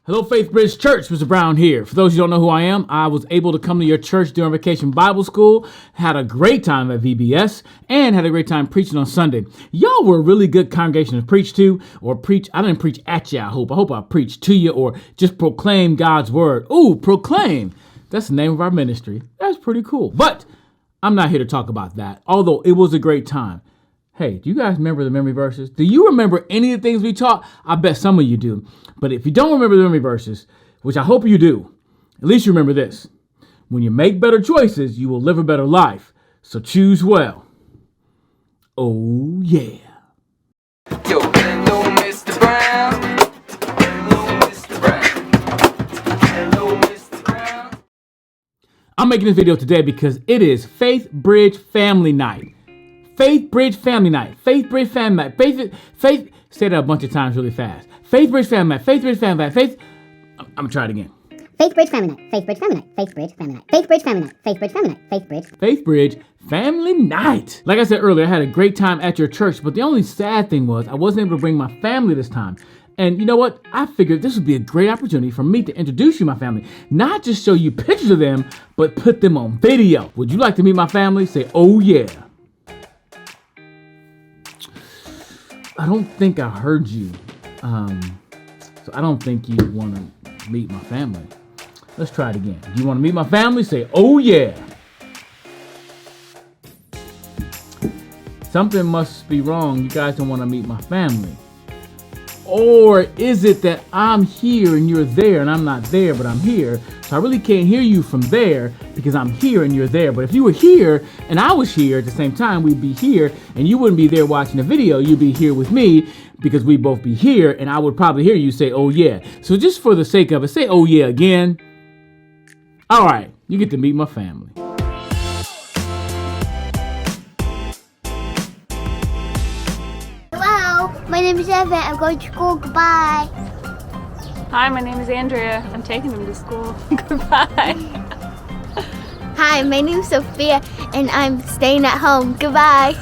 Hello, Faithbridge Church. Mr. Brown here. For those who don't know who I am, I was able to come to your church during Vacation Bible School, had a great time at VBS, and had a great time preaching on Sunday. Y'all were a really good congregation to preach to, or preach. I didn't preach at you, I hope. I hope I preached to you, or just proclaim God's word. Ooh, proclaim. That's the name of our ministry. That's pretty cool. But I'm not here to talk about that, although it was a great time. Hey, do you guys remember the memory verses? Do you remember any of the things we taught? I bet some of you do. But if you don't remember the memory verses, which I hope you do, at least you remember this. When you make better choices, you will live a better life. So choose well. Oh, yeah. Yo, hello, Mr. Brown. Hello, Mr. Brown. Hello, Mr. Brown. I'm making this video today because it is Faithbridge Family Night. Faithbridge Family Night. Faithbridge Family Night. Faith. Say that a bunch of times really fast. Faithbridge Family Night. Faithbridge Family Night. I'm gonna try it again. Faithbridge Family Night. Faithbridge Family Night. Faithbridge Family Night. Faithbridge Family Night. Faithbridge Family Night. Faithbridge Family Night. Like I said earlier, I had a great time at your church, but the only sad thing was I wasn't able to bring my family this time. And you know what? I figured this would be a great opportunity for me to introduce you to my family. Not just show you pictures of them, but put them on video. Would you like to meet my family? Say, oh yeah. I don't think I heard you. So I don't think you want to meet my family. Let's try it again. Do you want to meet my family? Say, oh yeah. Something must be wrong. You guys don't want to meet my family. Or is it that I'm here and you're there and I'm not there, but I'm here? So I really can't hear you from there because I'm here and you're there. But if you were here and I was here at the same time, we'd be here and you wouldn't be there watching the video. You'd be here with me because we'd both be here and I would probably hear you say, oh yeah. So just for the sake of it, say, oh yeah again. All right, you get to meet my family. Hello, my name is Evan. I'm going to school. Goodbye. Hi, my name is Andrea. I'm taking him to school. Goodbye. Hi, my name is Sophia, and I'm staying at home. Goodbye.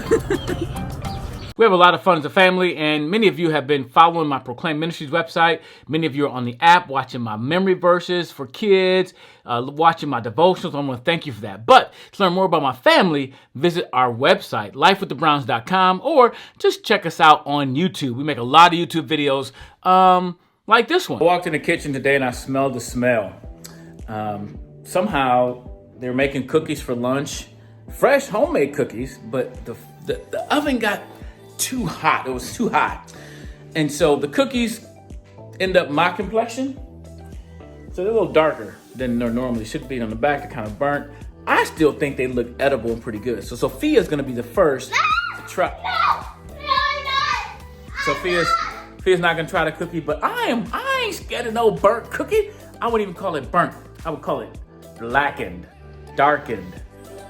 We have a lot of fun as a family, and many of you have been following my Proclaim Ministries website. Many of you are on the app watching my memory verses for kids, watching my devotionals. I want to thank you for that. But to learn more about my family, visit our website, lifewiththebrowns.com, or just check us out on YouTube. We make a lot of YouTube videos like this one. I walked in the kitchen today and I smelled the smell. Somehow they're making cookies for lunch, fresh homemade cookies, but the oven got too hot. It was too hot. And so the cookies end up my complexion. So they're a little darker than they normally should be on the back. They're kind of burnt. I still think they look edible and pretty good. So Sophia's gonna be the first to try. No, I'm not. Sophia's not gonna try the cookie, but I ain't scared of no burnt cookie. I wouldn't even call it burnt. I would call it blackened, darkened,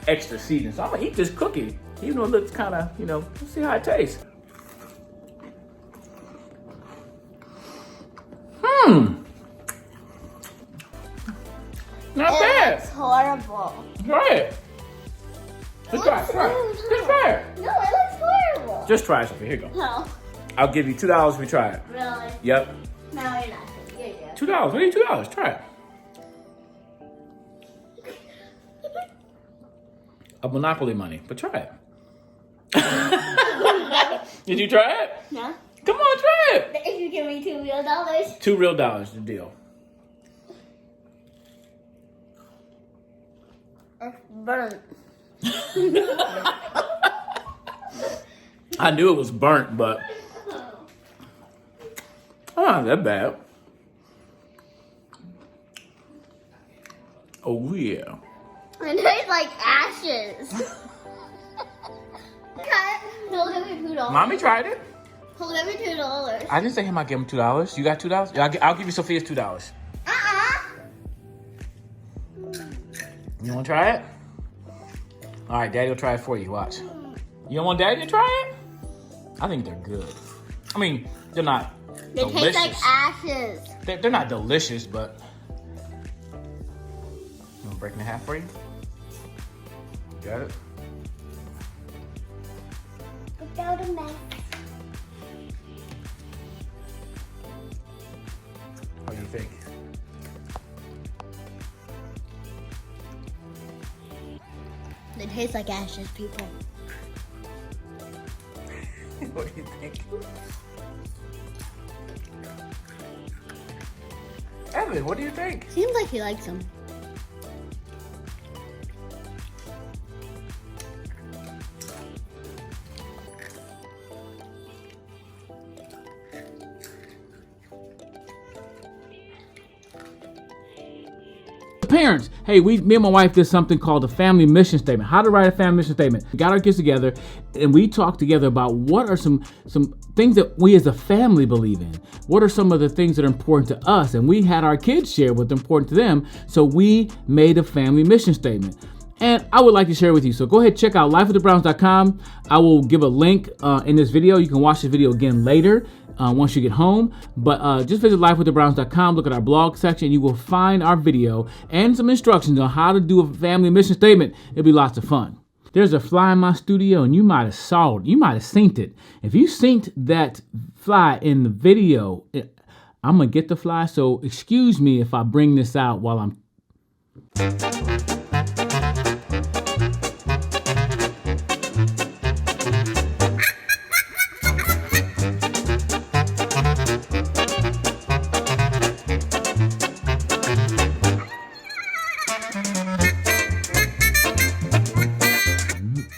extra seasoned. So I'm gonna eat this cookie. Even though it looks kind of, let's see how it tastes. Not bad. It's horrible. Try it. Just try it. Just try it. No, it looks horrible. Just try it, Sophie. Here you go. No, I'll give you $2 if you try it. really? Yep. No, you're not. You're good. $2. What do you $2? Try it. A monopoly money, but try it. Did you try it? No. Come on, try it. If you give me $2 real, $2 real, the deal. it's burnt. I knew it was burnt, but not that bad. Oh yeah. It tastes like ashes. He'll give me $2. Mommy tried it. He'll give me $2. I didn't say him I give him $2. You got $2? Yeah, I'll give you Sophia's $2. You want to try it? All right, Daddy will try it for you. Watch. You don't want Daddy to try it? I think they're good. I mean, they're not They delicious. taste like ashes. They're not delicious, but you want to break it in half for you? Got it? Without a mess. How you think? They taste like ashes, people. What do you think? Evan, what do you think? Seems like he likes them. Parents, hey, me and my wife did something called a family mission statement. How to write a family mission statement. We got our kids together and we talked together about what are some things that we as a family believe in. What are some of the things that are important to us? And we had our kids share what's important to them. So we made a family mission statement. And I would like to share it with you. So go ahead, check out lifewiththebrowns.com. I will give a link in this video. You can watch this video again later. Once you get home, but just visit lifewiththebrowns.com, look at our blog section, you will find our video and some instructions on how to do a family mission statement. It'll be lots of fun. There's a fly in my studio and you might have saw it, you might have synced it. If you synced that fly in the video, I'm gonna get the fly, so excuse me if I bring this out while I'm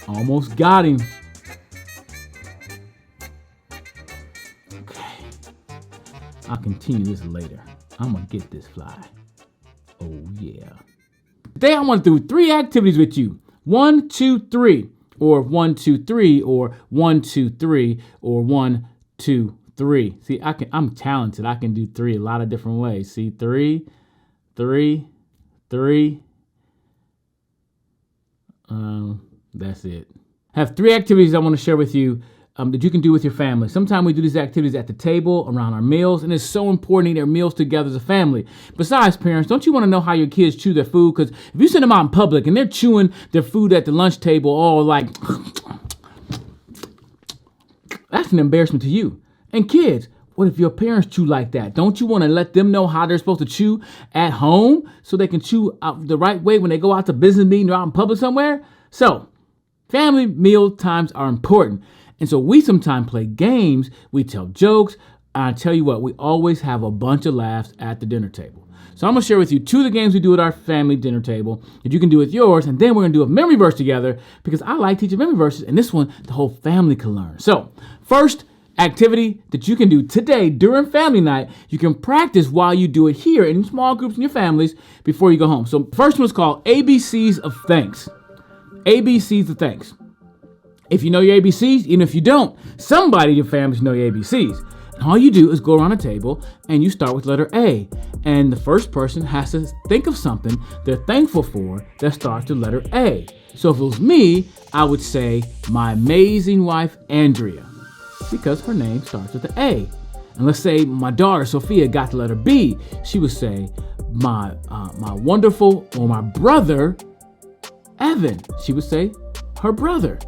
almost got him. Okay. I'll continue this later. I'm gonna get this fly. Oh yeah. Today I want to do 3 activities with you. 1, 2, 3. Or 1, 2, 3. Or 1, 2, 3. Or 1, 2, 3. See, I'm talented. I can do 3 a lot of different ways. See, 3, 3, 3. That's it. I have 3 activities I want to share with you that you can do with your family. Sometimes we do these activities at the table, around our meals, and it's so important to eat our meals together as a family. Besides, parents, don't you want to know how your kids chew their food? Because if you send them out in public and they're chewing their food at the lunch table all like, that's an embarrassment to you. And kids, what if your parents chew like that? Don't you want to let them know how they're supposed to chew at home so they can chew out the right way when they go out to business meeting or out in public somewhere? So, family meal times are important. And so we sometimes play games, we tell jokes, and I tell you what, we always have a bunch of laughs at the dinner table. So I'm going to share with you 2 of the games we do at our family dinner table that you can do with yours, and then we're going to do a memory verse together because I like teaching memory verses, and this one the whole family can learn. So first activity that you can do today during family night, you can practice while you do it here in small groups in your families before you go home. So first one is called ABCs of Thanks. ABCs of Thanks. If you know your ABCs, even if you don't, somebody in your family should know your ABCs. And all you do is go around a table and you start with letter A. And the first person has to think of something they're thankful for that starts with letter A. So if it was me, I would say my amazing wife, Andrea, because her name starts with the A. And let's say my daughter, Sophia, got the letter B. She would say my wonderful, or my brother, Evan. She would say her brother.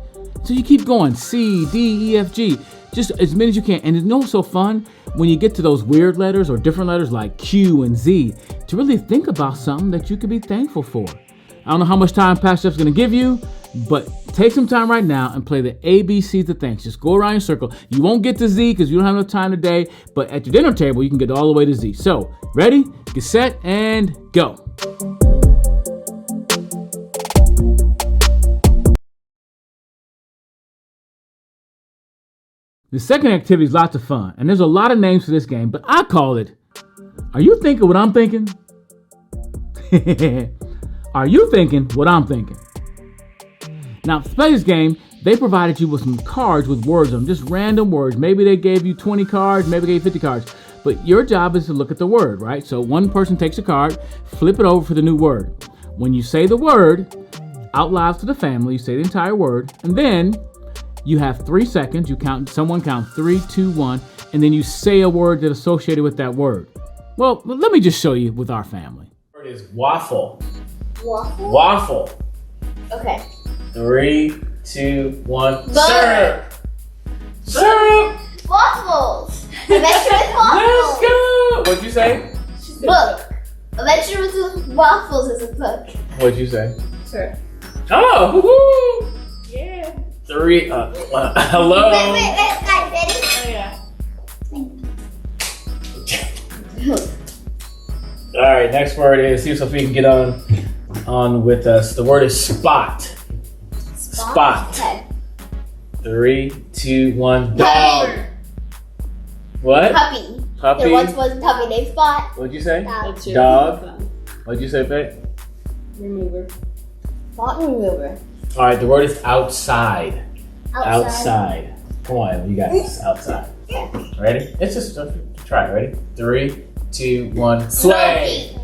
So you keep going, C, D, E, F, G, just as many as you can. And it's no so fun when you get to those weird letters or different letters like Q and Z to really think about something that you could be thankful for. I don't know how much time Pastor Jeff's going to give you, but take some time right now and play the ABCs of thanks. Just go around your circle. You won't get to Z because you don't have enough time today, but at your dinner table, you can get all the way to Z. So, ready, get set, and go. The second activity is lots of fun, and there's a lot of names for this game, but I call it, Are You Thinking What I'm Thinking? Are you thinking what I'm thinking? Now, to play this game, they provided you with some cards with words on them, just random words. Maybe they gave you 20 cards, maybe they gave you 50 cards, but your job is to look at the word, right? So one person takes a card, flip it over for the new word. When you say the word out loud to the family, you say the entire word, and then you have 3 seconds. Someone count 3, 2, 1, and then you say a word that's associated with that word. Well, let me just show you with our family. The word is waffle. Waffle? Waffle. Okay. 3, 2, 1. Butter. Syrup. Waffles. I bet you it's waffles. Let's go. What'd you say? She Book. Vegetables with waffles is a book. What'd you say? Sure. Oh, woohoo! Yeah. 3. Hello. Wait, guys, ready? Oh, yeah. All right, next word is, see if Sophie can get on with us. The word is spot. Spot. Okay. 3, 2, 1. Dog. What? Puppy. Puppy. There once was a puppy named Spot. What'd you say? Dog. What's your Dog. fun? What'd you say, Faith? Remover. Spot remover. All right, the word is outside. Outside. Outside. Come on, you got this. Outside. Ready? It's just try it. Ready? 3, 2, 1. Play.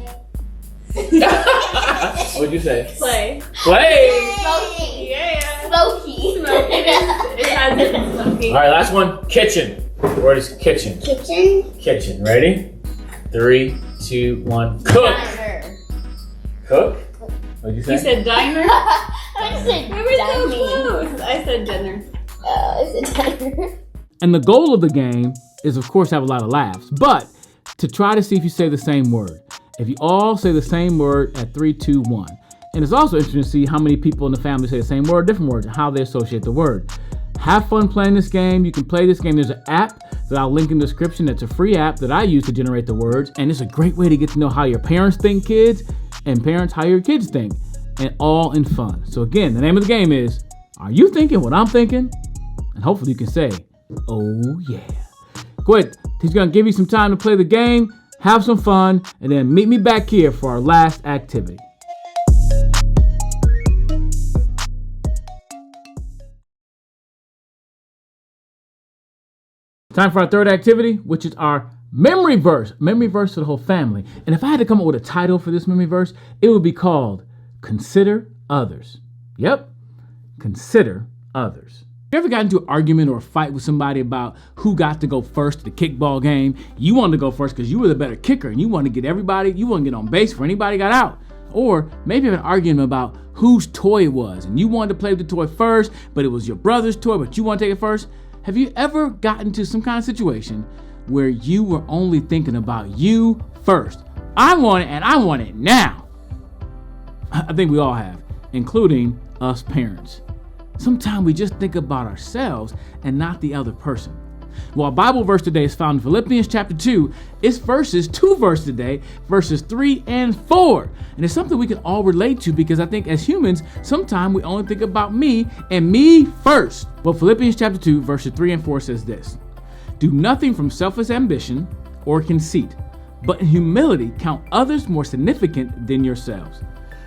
What'd you say? Play. Play. Smoky. Yeah. Smoky. It has it smoky. All right, last one. Kitchen. The word is kitchen. Kitchen. Kitchen. Ready? 3, 2, 1. Cook. Diner. Cook. What'd you say? You said diner? I said We were so dining. close. I said dinner. I said diner. And the goal of the game is, of course, have a lot of laughs, but to try to see if you say the same word. If you all say the same word at 3, 2, 1. And it's also interesting to see how many people in the family say the same word, different words, and how they associate the word. Have fun playing this game. You can play this game. There's an app that I'll link in the description. That's a free app that I use to generate the words. And it's a great way to get to know how your parents think, kids, and parents how your kids think. And all in fun. So again, the name of the game is, are you thinking what I'm thinking? And hopefully you can say, oh yeah. Go ahead. He's going to give you some time to play the game, have some fun, and then meet me back here for our last activity. Time for our third activity, which is our memory verse. Memory verse for the whole family. And if I had to come up with a title for this memory verse, it would be called Consider Others. Yep. Consider Others. You ever got into an argument or a fight with somebody about who got to go first to the kickball game? You wanted to go first because you were the better kicker and you wanted to get everybody, you wanted to get on base before anybody got out. Or maybe you have an argument about whose toy it was and you wanted to play with the toy first, but it was your brother's toy, but you want to take it first. Have you ever gotten to some kind of situation where you were only thinking about you first? I want it and I want it now. I think we all have, including us parents. Sometimes we just think about ourselves and not the other person. Well, our Bible verse today is found in Philippians chapter 2. It's two verses today, verses 3 and 4. And it's something we can all relate to because I think as humans, sometimes we only think about me and me first. Well, Philippians chapter 2, verses 3 and 4 says this: Do nothing from selfish ambition or conceit, but in humility count others more significant than yourselves.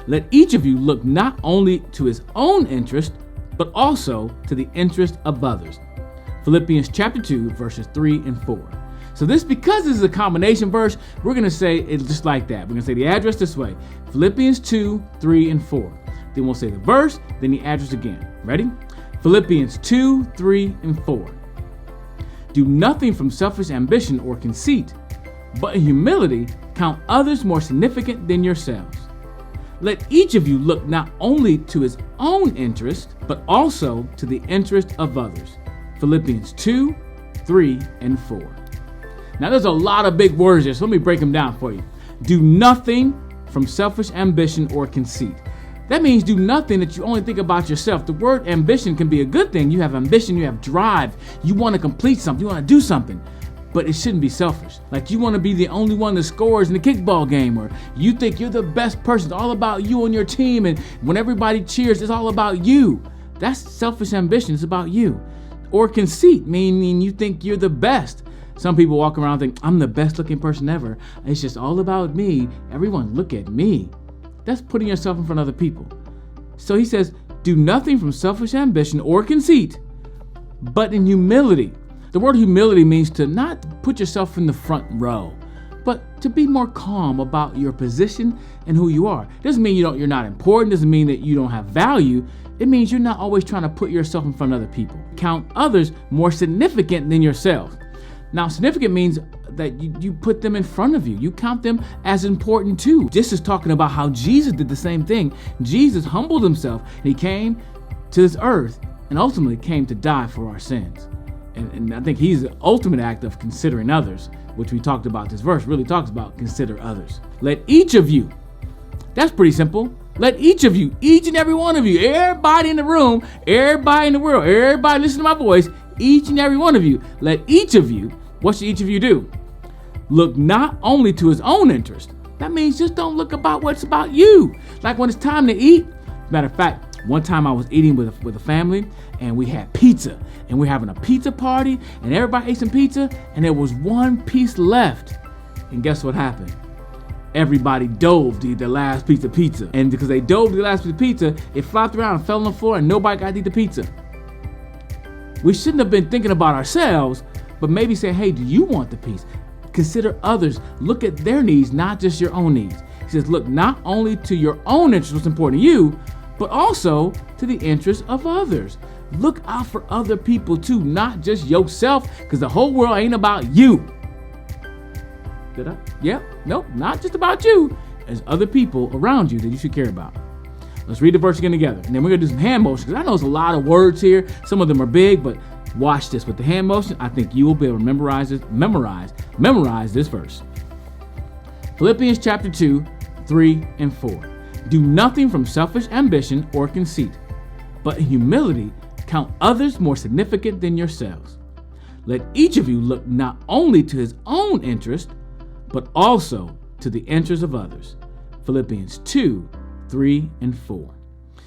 Let each of you look not only to his own interest, but also to the interest of others. Philippians chapter 2, verses 3 and 4. So because this is a combination verse, we're going to say it just like that. We're going to say the address this way: Philippians 2, 3, and 4. Then we'll say the verse, then the address again. Ready? Philippians 2, 3, and 4. Do nothing from selfish ambition or conceit, but in humility count others more significant than yourselves. Let each of you look not only to his own interest, but also to the interest of others. Philippians 2, 3, and 4. Now there's a lot of big words there, so let me break them down for you. Do nothing from selfish ambition or conceit. That means do nothing that you only think about yourself. The word ambition can be a good thing. You have ambition, you have drive, you want to complete something, you want to do something. But it shouldn't be selfish. Like you want to be the only one that scores in the kickball game, or you think you're the best person. It's all about you and your team, and when everybody cheers, it's all about you. That's selfish ambition. It's about you. Or conceit, meaning you think you're the best. Some people walk around and think, I'm the best looking person ever. It's just all about me. Everyone look at me. That's putting yourself in front of other people. So he says, do nothing from selfish ambition or conceit, but in humility. The word humility means to not put yourself in the front row, but to be more calm about your position and who you are. Doesn't mean you're not important. Doesn't mean that you don't have value. It means you're not always trying to put yourself in front of other people. Count others more significant than yourself. Now, significant means that you put them in front of you. You count them as important too. This is talking about how Jesus did the same thing. Jesus humbled himself and he came to this earth and ultimately came to die for our sins. And I think he's the ultimate act of considering others. which we talked about. This verse really talks about consider others. Let each of you, that's pretty simple. Let each of you, each and every one of you, everybody in the room, everybody in the world, everybody listen to my voice, each and every one of you, let each of you, what should each of you do? Look not only to his own interest. That means just don't look about what's about you. Like when it's time to eat. Matter of fact, one time I was eating with a family and we had pizza and we're having a pizza party and everybody ate some pizza and there was one piece left. And guess what happened? Everybody dove to eat the last piece of pizza. And because they dove to the last piece of pizza, it flopped around and fell on the floor and nobody got to eat the pizza. We shouldn't have been thinking about ourselves, but maybe say, hey, do you want the piece? Consider others. Look at their needs, not just your own needs. He says, look not only to your own interest, what's important to you, but also to the interest of others. Look out for other people too, not just yourself, because the whole world ain't about you. Did I? Yeah, nope, not just about you. There's other people around you that you should care about. Let's read the verse again together, and then we're gonna do some hand motions, because I know there's a lot of words here. Some of them are big, but watch this. With the hand motion, I think you will be able to memorize this verse. Philippians chapter 2, 3, and 4. Do nothing from selfish ambition or conceit, but in humility count others more significant than yourselves. Let each of you look not only to his own interest, but also to the interest of others. Philippians 2, 3, and 4.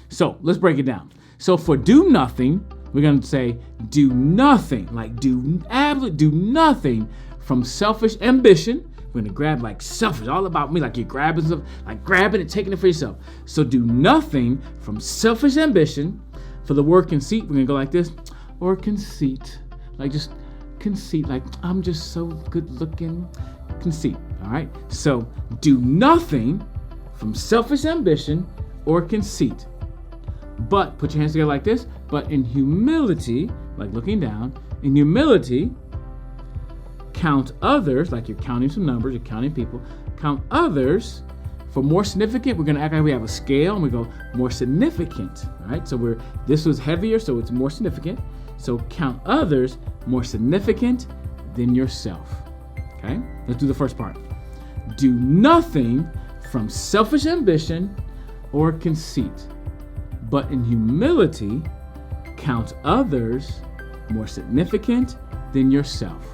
So let's break it down. So for do nothing, we're going to say do nothing, like do nothing from selfish ambition. We're going to grab like selfish, all about me, like you're grabbing stuff, like grabbing and taking it for yourself. So do nothing from selfish ambition. For the word conceit, we're going to go like this, or conceit, like just conceit, like I'm just so good looking, conceit, all right? So do nothing from selfish ambition or conceit, but put your hands together like this, but in humility, like looking down, in humility, count others, like you're counting some numbers, you're counting people, count others for more significant. We're gonna act like we have a scale and we go more significant, all right? So this was heavier, so it's more significant. So count others more significant than yourself, okay? Let's do the first part. Do nothing from selfish ambition or conceit, but in humility, count others more significant than yourself.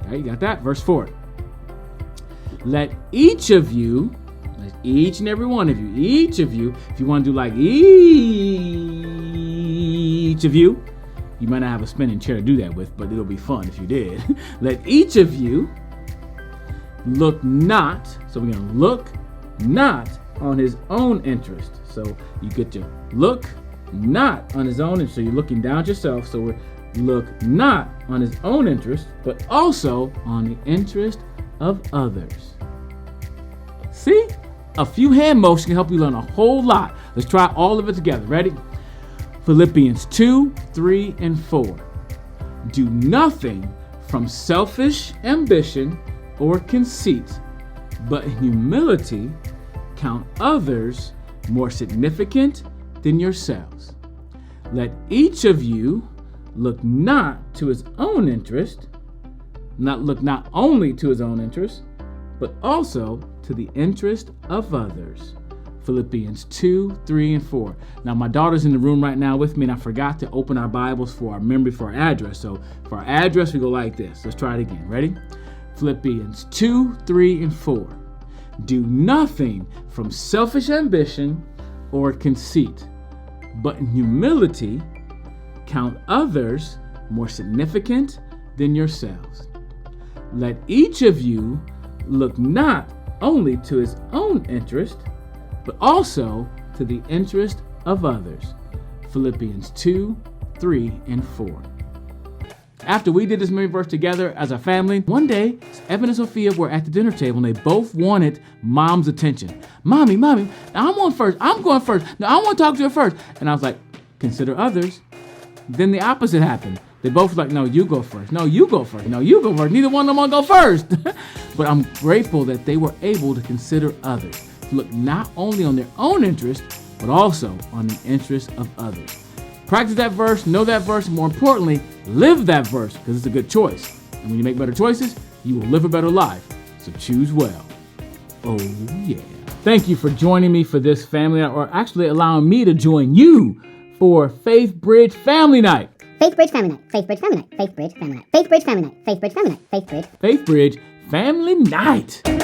Okay, you got that? Verse 4. Let each and every one of you, each of you, if you want to do like each of you might not have a spinning chair to do that with, but it'll be fun if you did. Let each of you look not, so we're going to look not on his own interest. So you get your look not on his own interest. So you're looking down at yourself. So we're look not on his own interest, but also on the interest of others. See? A few hand motions can help you learn a whole lot. Let's try all of it together. Ready? Philippians 2, 3, and 4. Do nothing from selfish ambition or conceit, but in humility count others more significant than yourselves. Let each of you look not to his own interest, look not only to his own interest, but also to the interest of others. Philippians 2, 3, and 4. Now, my daughter's in the room right now with me, and I forgot to open our Bibles for our memory for our address. So for our address, we go like this. Let's try it again. Ready? Philippians 2, 3, and 4. Do nothing from selfish ambition or conceit, but in humility count others more significant than yourselves. Let each of you look not only to his own interest, but also to the interest of others. Philippians 2, 3, and 4. After we did this memory verse together as a family, one day, Evan and Sophia were at the dinner table and they both wanted mom's attention. Mommy, I'm going first. No, I want to talk to her first. And I was like, consider others. Then the opposite happened. They both were like, no, you go first. No, you go first. No, you go first. Neither one of them want to go first. But I'm grateful that they were able to consider others. To look not only on their own interest, but also on the interest of others. Practice that verse, know that verse, and more importantly, live that verse, because it's a good choice. And when you make better choices, you will live a better life. So choose well. Oh, yeah. Thank you for joining me for this family night, or actually allowing me to join you for Faithbridge Family Night. Faithbridge Family Night. Faithbridge Family Night. Faithbridge Family Night. Faithbridge Family Night. Faithbridge Family Night. Faithbridge. Faithbridge Family Night.